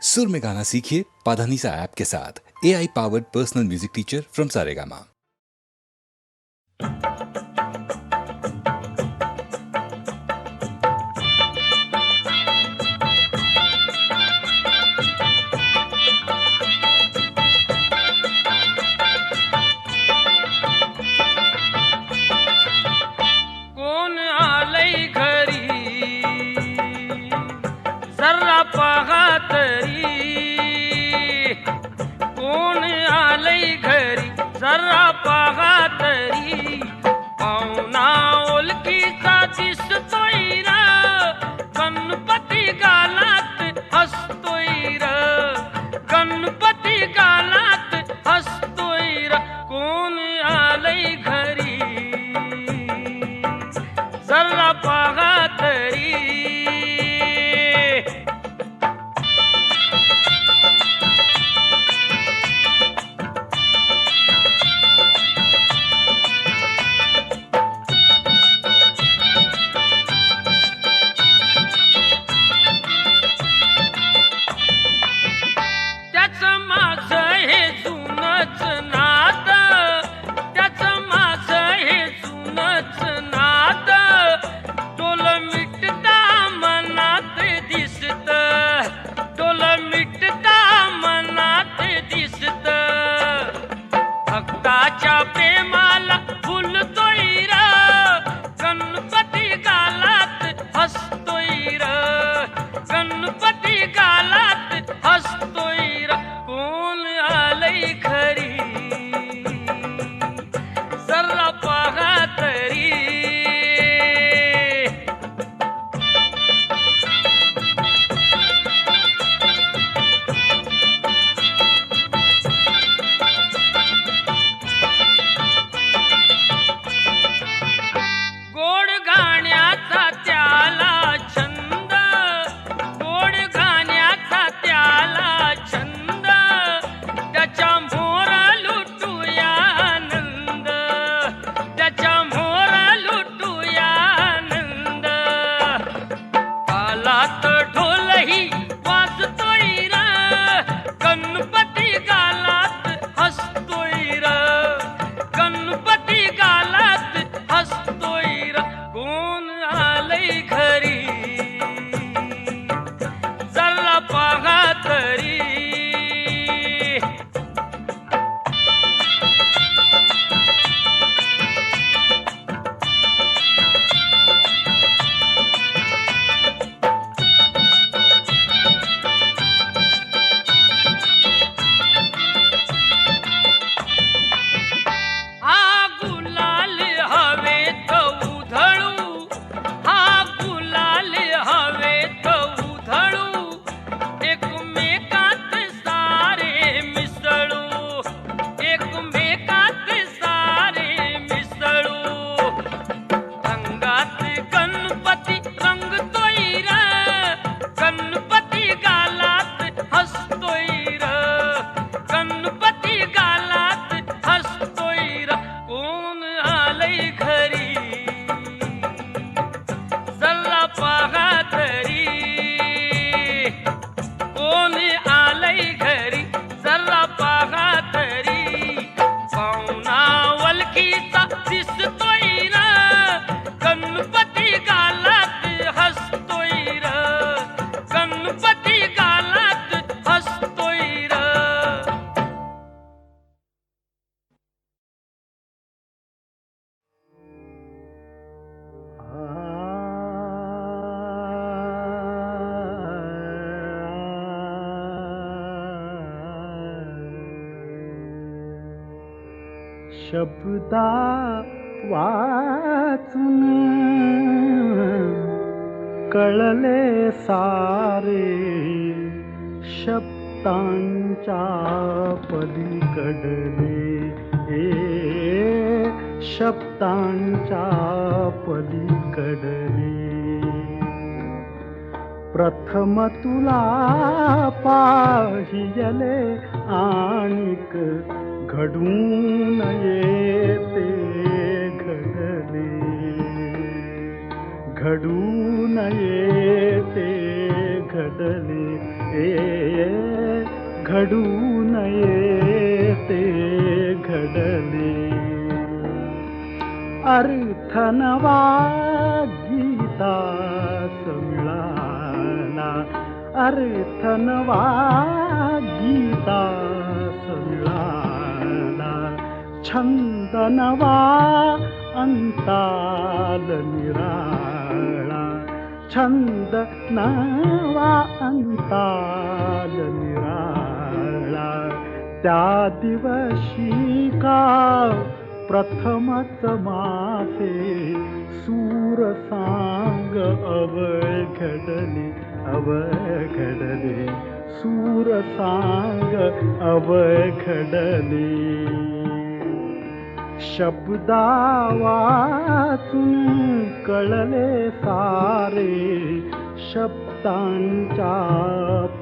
सुर में गाना सीखिए पाधानीसा ऐप के साथ। AI powered personal music teacher from Saregama. कोण आलंय घरी जरा पहा तरी, कोण आलंय घरी जरा पहा तरी, पाहुणा ओळखीचा दिसतोय र, गणपती गालात हसतोय र, गणपती गालात हसतोय र, कोण आलंय घरी जरा पहा तरी। त्याचं माझं हे जुनच नातं, त्याचं माझं हे जुनच नातं, डोल मिटता मनात दिसत, डोल मिटता मनात दिसत, भक्ताच्या प्रेमाला फुलतोय र, गणपती गालात हसतोय र, गणपती गालात हसतोय र, कोण आलंय घरी जरा पहा तरी। गोड गाण्याचा त्याला छंद, गोड गाण्याचा त्याला छंद, त्याच्या मोर लुटूया आनंद, त्याच्या मोर लुटूया आनंद, तालात ढोलही वाजतोय र, गणपती गालात हसतोय र, गणपती गालात हसतोय र, कोण आलंय घरी जरा पहा तरी। हा गुलाल हवेत उधळू, हा गुलाल हवेत उधळू, एकमेकात सारे मिसळू, एकमेकात सारे मिसळू, रंगात गणपती रंगतोय र, गणपती गालात हसतोय र, गणपती गालात हसतोय र, कोण आलंय घरी जरा पहा तरी, कोण आलंय घरी जरा पहा तरी, पाहुणा ओळखीचा दिसतोय र, गणपती गालात हसतोय र, गणपती गालात हसतोय र। शब्दा वाचून कळले सारे, शब्दांच्या पलीकडले, शब्दांच्या पलीकडले, प्रथम तुला पाहियले आणिक घडून येते घडले, घडून येते घडले, घडून येते घडले. अर्थ नवा गीतास मिळाला, अर्थ नवा गीतास मिळाला. छंद नवा अंताल निराळा, छंद नवा अंताल निराळा. त्या दिवशी का प्रथमच माझे सूर सांग अवघडले, अवघडले सूर सांग अवघडले. शब्दा वाचून कळले सारे, शब्दांच्या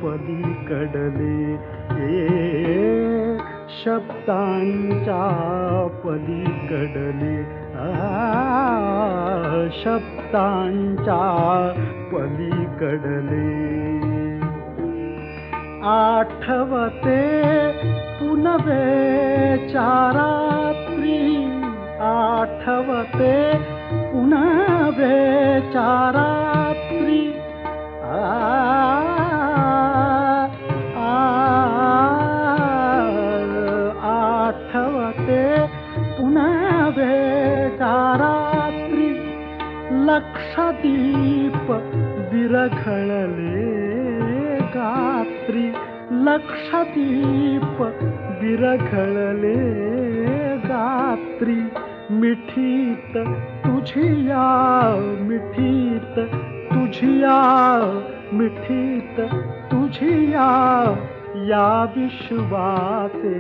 पलीकडले. शब्दांच्या पलीकडले, शब्दांच्या पलीकडले. आठवते पुनवेच्या रात्री, आठवते पुनवेच्या रात्री. आठवते पुनवेच्या रात्री. लक्षदीप विरघळले गात्री, लक्षदीप विरघळले गात्री. मिठीत तुझिया, मिठीत तुझिया, मिठीत तुझिया. या विश्वाचे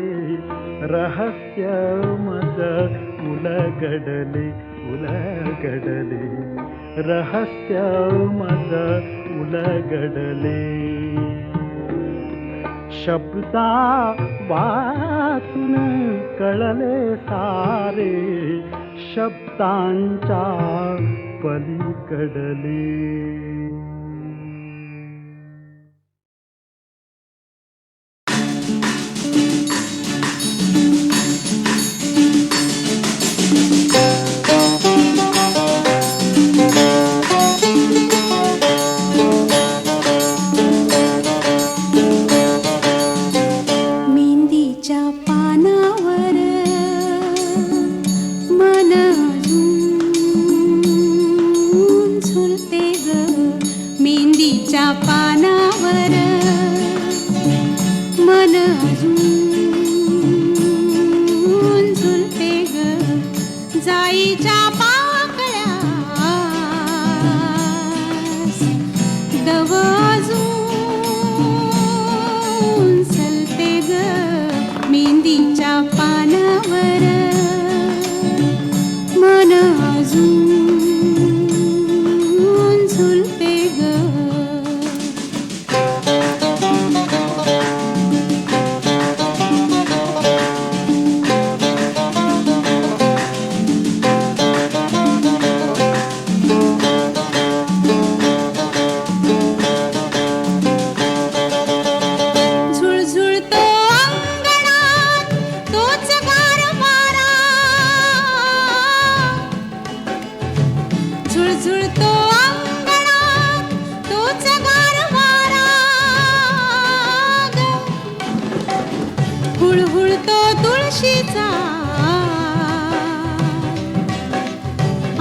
रहस्य मज उलगडले, उलगडले रहस्य मज उलगडले. शब्दा वाचून कळले सारे, शब्दांच्या पलीकडले.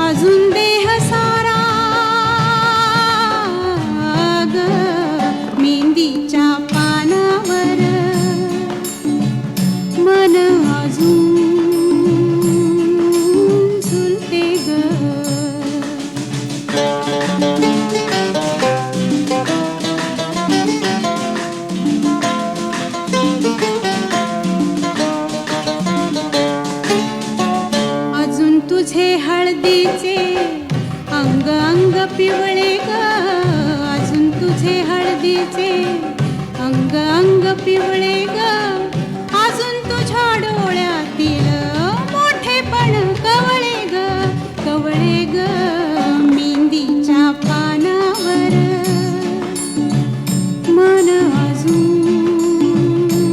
अजून देह सारा ग मेहंदीच्या पानावर मन अजून झुलते ग. अजून तुझे हळदीचे अंग अंग पिवळे ग. अजून तुझे हळदीचे अंग अंग पिवळे ग. अजून तुझ्या डोळ्यातील मोठेपण कवळे ग कवळे ग. मेहंदीच्या पानावर मन अजून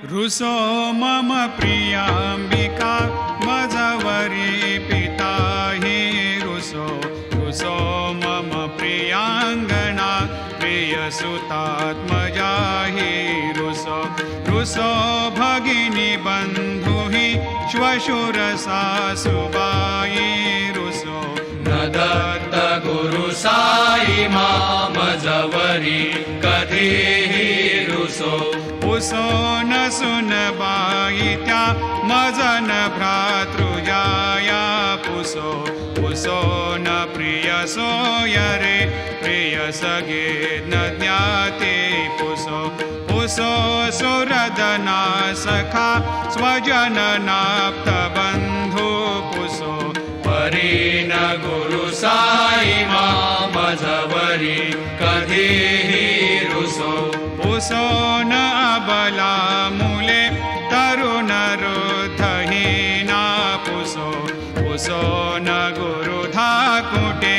रुसो मम प्रियाम्बिका मजवरी पिता हि रुसो रुसो मम प्रियाङ्गना प्रियसुतात्मजा हि रुसो रुसो भगिनी बन्धु हि श्वशुरसासुबाई रुसो न दत्त गुरु साई मामजवरी कधीही रुसो उसो न सुनबाई त्या मजन भ्रातृजाया पुसो उसो न प्रिय सोयरे प्रिय सगे न ज्ञाते पुसो पुसो सुरदना सखा स्वजन नाप्त बंधु पुसो परी न गुरु साई मामजवरी कधीही रुसो पुसो न अबला मुले तरुण रुद्धहीना पुसो पुसो न गुरु धाकुटे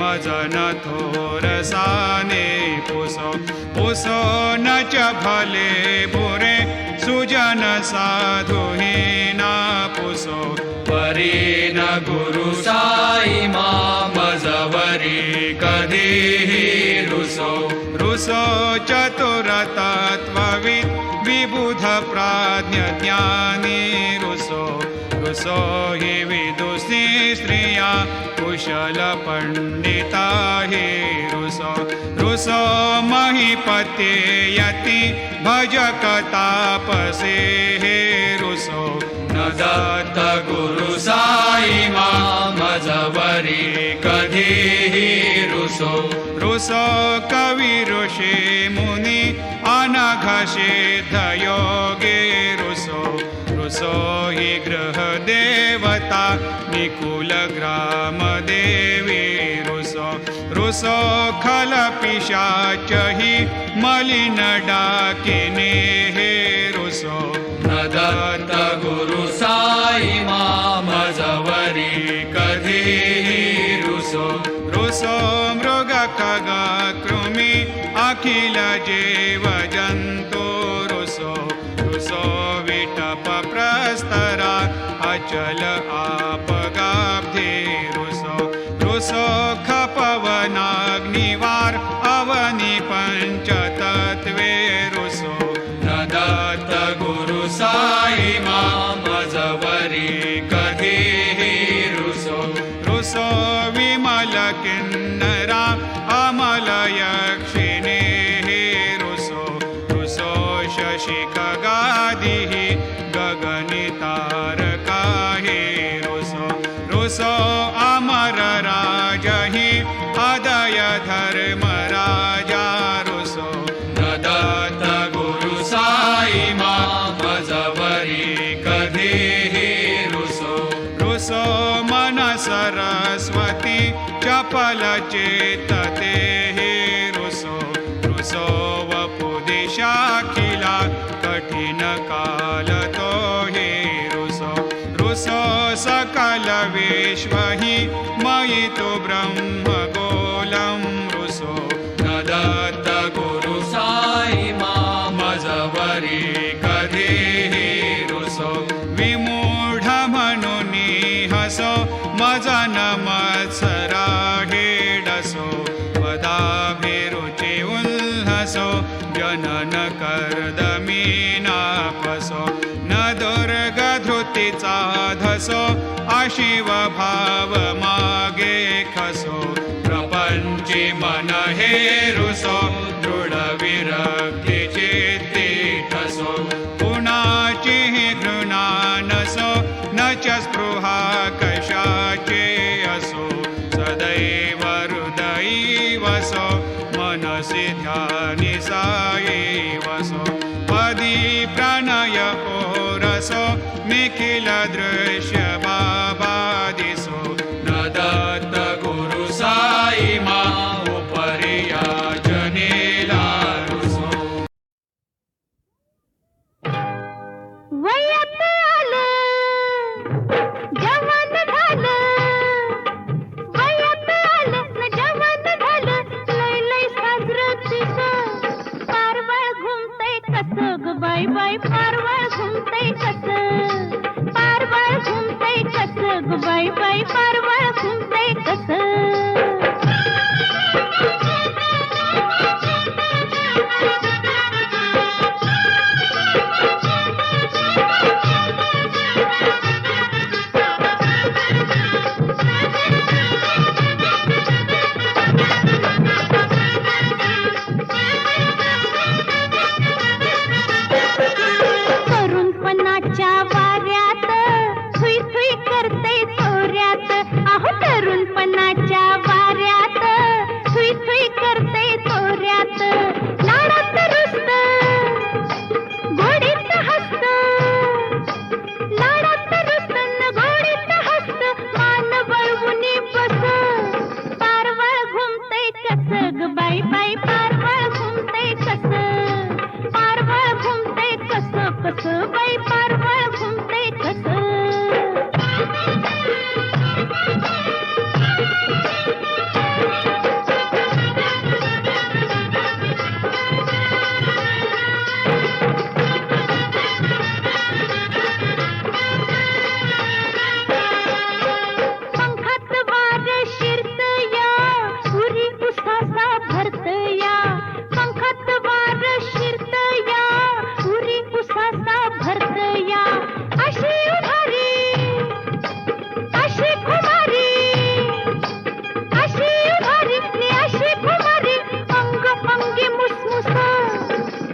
मजन थोरसाने पुसो पुसो न च भले बुरे सुजन साधुहीना पुसो परी न गुरु साई मामजवरी कधीही रुसो रुसो चतुरतत्त्वविद् विबुध प्राज्ञ ज्ञानी रुसो रुसो हि विदुषी स्त्रिया कुशल पंडिता हि रुसो रुसो महीपते यति भजक तापसे हे रुसो न दत्त गुरु साई मामजवरी कधीही रुसो रुसो कवि ऋषि मुनि अनघ सिद्ध योगे रुसो रुसो हि गृह देवता निकुल ग्राम देवी रुसो रुसो खल पिशाच हि मलिन डाकिने हे रुसो न दत्त गुरु साई मामजवरी कधीही रुसो रुसो मृग खग कृमि अखिल जीव जंतु रुसो रुसो विटप प्रस्तरा अचल आपगाब्धे रुसो रुसो खपवनाग्निवार अवनि पंचतत्वे रुसो न दत्त गुरु साई मामजवरी कधीही रुसो रुसो विमल किन्नरा अमल यक्षिणे रुसो रुसो शशि खगादिः गगनितारका हे रुसो रुसो अमर राजहि अदय धर्मराजा रुसो न दत्त गुरु साई मामजवरी कधीही रुसो रुसो मन सरस्वती चपल चेतते हे रुसो रुसो वपुदिशाखिला कठिन काल तो हे रुसो रुसो सकल विश्व हि मयि तु ब्रह्म गोलं रुसो न दत्त गुरु साई मामजवरी कधीही रुसो विमूढ मनुनी हसो मजन मत्सरा हेडसो पदाभिरुचि उल्हसो जनन कर्दमीनापसो न दुर्गधृतिचा धसो अशिव भाव मागे खसो प्रपंची मन हे रुसो दृढ विरक्ती चित्ती ठसो कुणाची घृणा नसो न च स्पृहा कशाचे असो सदैव हृदयी वसो मनसि ध्यानि साई वसो पदी प्रणय ओरसो निखिल दृश्य बाबा दिसो न दत्त गुरु साई मा उपरि याचनेला रुसो वयात आलं जवान झालं वयात आलं न जवान झालं लय लय साजरं तिचं पारवळ घुमतय कस ग बाई बाई पारवळ घुमतय कस पारवळ घुमतय कस ग बाई बाई पारवळ घुमतय कस तरुणपणाच्या वाऱ्यात थुई थुई करते चोऱ्यात अहो तरुणपणाच्या वाऱ्यात थुई थुई करते चोऱ्यात लाडात रुसत गोडीत हसत लाडात रुसत न गोडीत हसत मान वळवुनी बस पारवळ घुमते कस ग बाई बाई पारवळ घुमते कस पारवळ घुमते कस कस बाई पारवळ घुमते कस पंखात वार शिरत या उरी उसासा भरत या पंखात वार शिरत या उरी उसासा भरत या अशी उभारी अशी खुमारी अशी उभारी ने अशी खुमारी अंग अंगी मुसमुस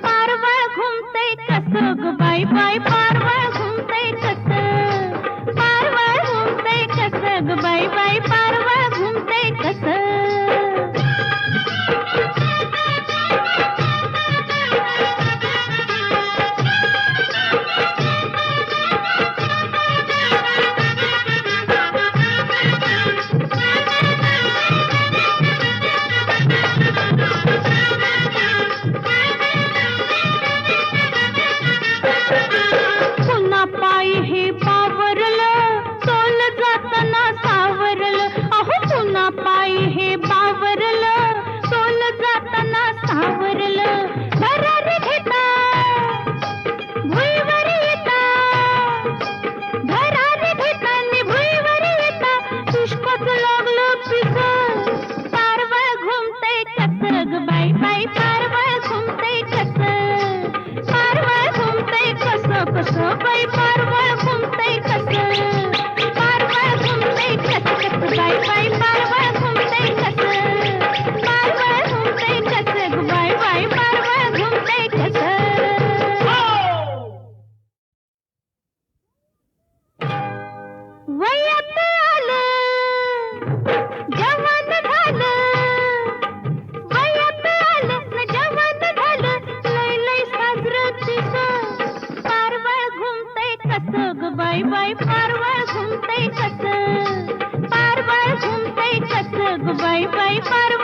पारवळ घुमते कस ग बाई बाई पारवळ घुमते कस पारवळ घुमते कस ग बाई बाई पारवळ घुमते कस पुन्हा पायी हे बावरलं तोल जाताना सावरलं अहो पुन्हा पायी हे बावरलं तोल जाताना सावरलं भरारी घेता भुईवर येता भरारी घेता नि भुईवर येता पुष्पच लागलं पिस पारवळ घुमते कस ग बाई बाई पारवळ घुमते कस पारवळ घुमते कस कस बाई पारवळ घुमते कस पारवळ घुमते कस कस बाई बाई पारवळ घुमते कस पारवळ घुमते कस ग बाई बाई पारवळ घुमते कस वयात आलं जवान झालं वयात आलं न जवान झालं लय लय साजरं तिचं पारवळ घुमते कस ग बाई बाई पारवळ घुमते कस पारवळ घुमते कस ग बाई बाई पारवळ